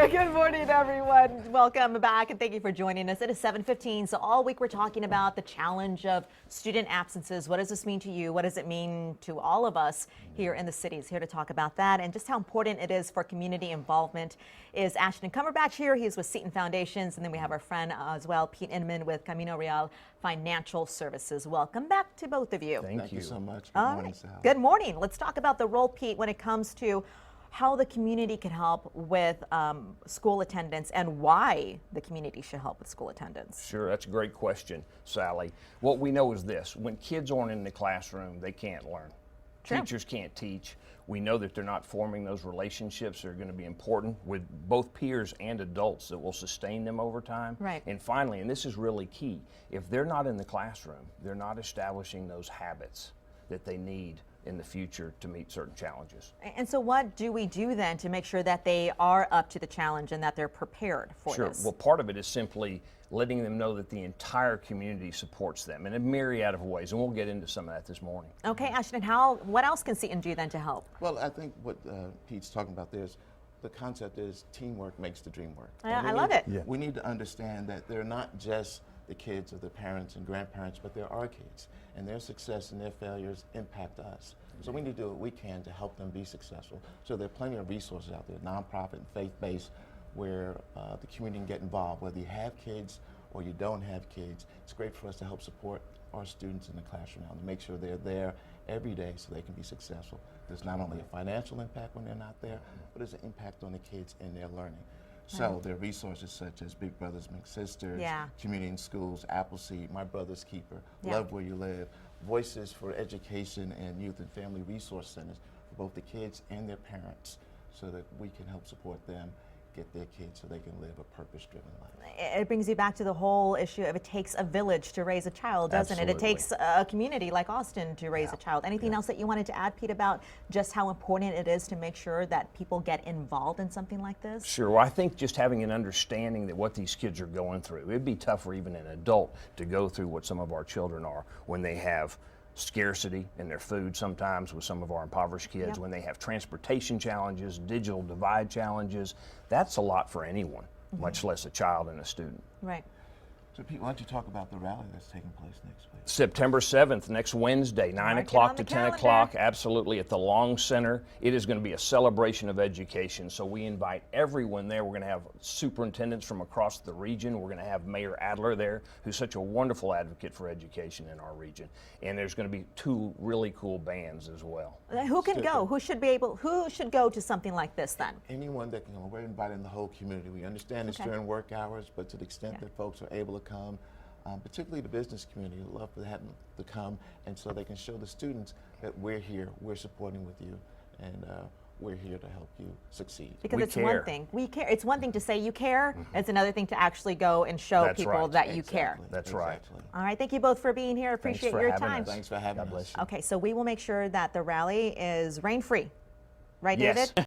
Good morning, everyone. Welcome back, and thank you for joining us. It is 7:15, so all week we're talking about the challenge of student absences. What does this mean to you? What does it mean to all of us here in the cities? Here to talk about that and just how important it is for community involvement is Ashton Cumberbatch here. He's with Seton Foundations, and then we have our friend as well, Pete Inman with Camino Real Financial Services. Welcome back to both of you. Thank you so much. Good morning, Sal. Good morning. Let's talk about the role, Pete, when it comes to how the community can help with school attendance and why the community should help with school attendance. Sure, that's a great question, Sally. What we know is this: when kids aren't in the classroom, they can't learn. True. Teachers can't teach. We know that they're not forming those relationships that are going to be important with both peers and adults that will sustain them over time. Right. And finally, and this is really key, if they're not in the classroom, they're not establishing those habits that they need in the future to meet certain challenges. And so what do we do then to make sure that they are up to the challenge and that they're prepared for Sure. this? Well, part of it is simply letting them know that the entire community supports them in a myriad of ways, and we'll get into some of that this morning. Okay, Ashton, what else can Seton do then to help? Well, I think what Pete's talking about there is the concept is teamwork makes the dream work. I love it. Yeah. We need to understand that they're not just the kids of their parents and grandparents, but they're our kids, and their success and their failures impact us. So we need to do what we can to help them be successful. So there are plenty of resources out there, nonprofit and faith-based, where the community can get involved. Whether you have kids or you don't have kids, it's great for us to help support our students in the classroom and make sure they're there every day so they can be successful. There's not only a financial impact when they're not there, but there's an impact on the kids in their learning. So there are resources such as Big Brothers Big Sisters, Community in Schools, Appleseed, My Brother's Keeper, Love Where You Live, Voices for Education, and Youth and Family Resource Centers for both the kids and their parents, so that we can help support them get their kids so they can live a purpose-driven life. It brings you back to the whole issue of it takes a village to raise a child, doesn't it? It takes a community like Austin to raise a child. Anything else that you wanted to add, Pete, about just how important it is to make sure that people get involved in something like this? Sure. Well, I think just having an understanding that what these kids are going through, it'd be tough for even an adult to go through what some of our children are when they have scarcity in their food sometimes with some of our impoverished kids, when they have transportation challenges, digital divide challenges. That's a lot for anyone, much less a child and a student. Right. So Pete, why don't you talk about the rally that's taking place next week? September 7th, next Wednesday, 9 o'clock to 10 o'clock, absolutely, at the Long Center. It is going to be a celebration of education, so we invite everyone there. We're going to have superintendents from across the region. We're going to have Mayor Adler there, who's such a wonderful advocate for education in our region. And there's going to be 2 really cool bands as well. Who can go? Who should go to something like this then? Anyone that can go. We're inviting the whole community. We understand it's during work hours, but to the extent that folks are able to come, particularly the business community, we'd love for them to come, and so they can show the students that we're here, we're supporting with you, and we're here to help you succeed. Because it's one thing. We care. It's one thing to say you care. It's another thing to actually go and show people that you care. That's right. All right. Thank you both for being here. Appreciate your time. Thanks for having us. Okay, so we will make sure that the rally is rain-free. Right, Yes. David?